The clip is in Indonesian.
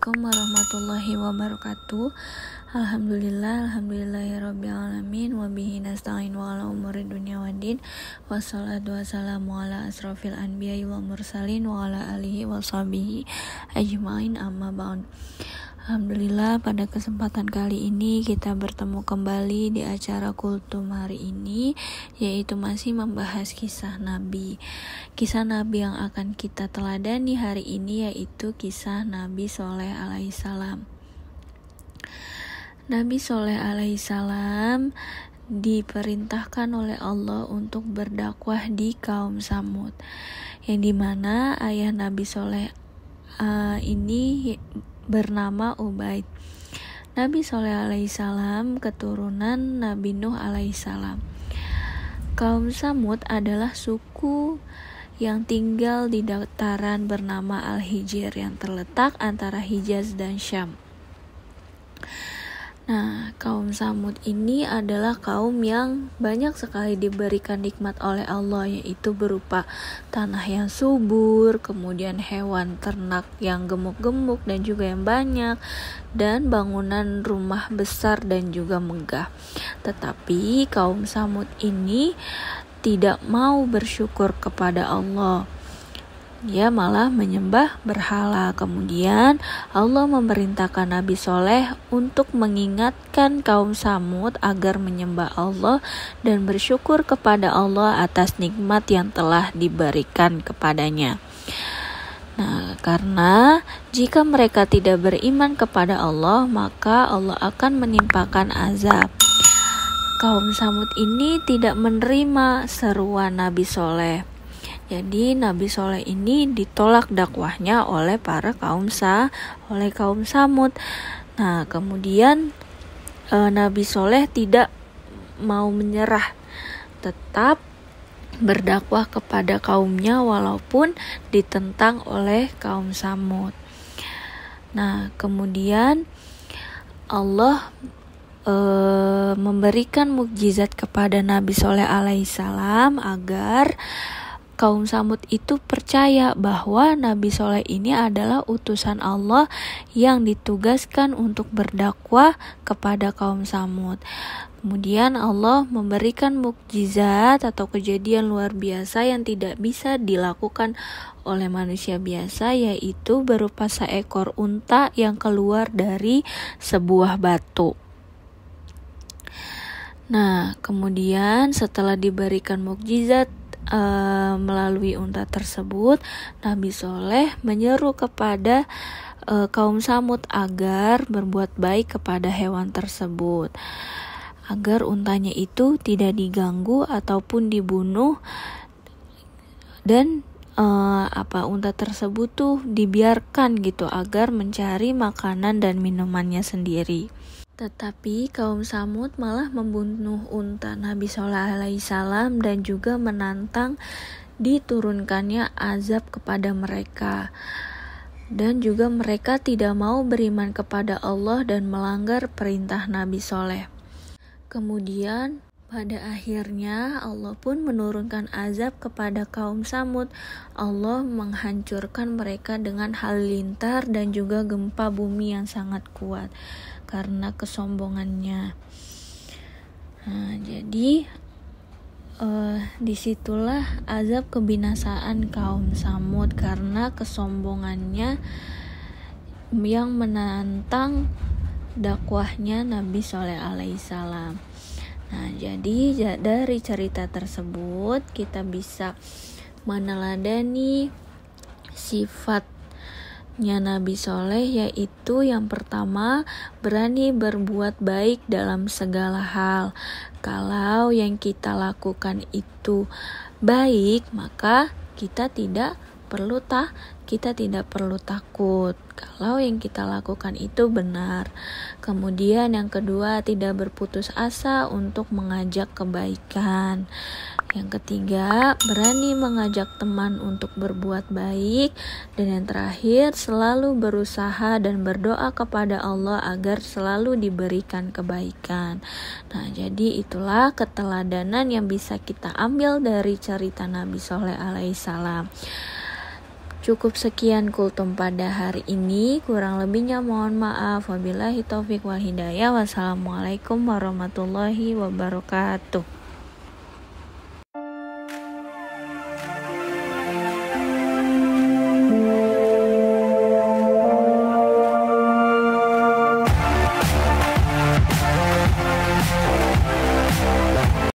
Assalamualaikum warahmatullahi wabarakatuh. Alhamdulillahirrabbilalamin. Wabihi nasta'in wa ala umuri dunya waddin. Wassalatu wassalamu ala asrafil anbiya'i wal mursalin wa ala alihi wa sahbihi ajma'in, amma ba'd. Alhamdulillah, pada kesempatan kali ini kita bertemu kembali di acara Kultum hari ini, yaitu masih membahas kisah Nabi. Kisah Nabi yang akan kita teladani hari ini yaitu kisah Nabi Sholeh alaihissalam. Nabi Sholeh alaihissalam diperintahkan oleh Allah untuk berdakwah di kaum Samud, yang dimana ayah Nabi Sholeh ini bernama Ubaid. Nabi Sholeh alaihissalam keturunan Nabi Nuh alaihissalam. Kaum Samud adalah suku yang tinggal di dataran bernama Al-Hijr yang terletak antara Hijaz dan Syam. Nah, kaum Samud ini adalah kaum yang banyak sekali diberikan nikmat oleh Allah, yaitu berupa tanah yang subur, kemudian hewan ternak yang gemuk-gemuk dan juga yang banyak, dan bangunan rumah besar dan juga megah. Tetapi kaum Samud ini tidak mau bersyukur kepada Allah. Dia malah menyembah berhala. Kemudian Allah memerintahkan Nabi Sholeh untuk mengingatkan kaum Samud agar menyembah Allah dan bersyukur kepada Allah atas nikmat yang telah diberikan kepadanya. Nah, karena jika mereka tidak beriman kepada Allah, maka Allah akan menimpakan azab. Kaum Samud ini tidak menerima seruan Nabi Sholeh. Jadi Nabi Sholeh ini ditolak dakwahnya oleh kaum Samud. Nah, kemudian Nabi Sholeh tidak mau menyerah, tetap berdakwah kepada kaumnya walaupun ditentang oleh kaum Samud. Nah, kemudian Allah memberikan mukjizat kepada Nabi Sholeh alaihissalam agar kaum Samud itu percaya bahwa Nabi Sholeh ini adalah utusan Allah yang ditugaskan untuk berdakwah kepada kaum Samud. Kemudian Allah memberikan mukjizat atau kejadian luar biasa yang tidak bisa dilakukan oleh manusia biasa, yaitu berupa seekor unta yang keluar dari sebuah batu. Nah, kemudian setelah diberikan mukjizat melalui unta tersebut, Nabi Sholeh menyeru kepada kaum Samud agar berbuat baik kepada hewan tersebut, agar untanya itu tidak diganggu ataupun dibunuh, dan unta tersebut tuh dibiarkan gitu agar mencari makanan dan minumannya sendiri. Tetapi kaum Samud malah membunuh unta Nabi Sholeh alaihissalam dan juga menantang diturunkannya azab kepada mereka. Dan juga mereka tidak mau beriman kepada Allah dan melanggar perintah Nabi Sholeh. Kemudian pada akhirnya Allah pun menurunkan azab kepada kaum Samud. Allah menghancurkan mereka dengan halilintar dan juga gempa bumi yang sangat kuat karena kesombongannya. Nah, jadi disitulah azab kebinasaan kaum Samud karena kesombongannya yang menantang dakwahnya Nabi Sholeh alaihissalam. Nah, jadi dari cerita tersebut kita bisa meneladani sifatnya Nabi Sholeh, yaitu yang pertama, berani berbuat baik dalam segala hal. Kalau yang kita lakukan itu baik, maka kita tidak perlu takut kalau yang kita lakukan itu benar. Kemudian yang kedua, tidak berputus asa untuk mengajak kebaikan. Yang ketiga, berani mengajak teman untuk berbuat baik. Dan yang terakhir, selalu berusaha dan berdoa kepada Allah agar selalu diberikan kebaikan. Nah, jadi itulah keteladanan yang bisa kita ambil dari cerita Nabi Sholeh alaihissalam. Cukup sekian kultum pada hari ini, kurang lebihnya mohon maaf. Wabillahi taufik wal hidayah. Wassalamualaikum warahmatullahi wabarakatuh.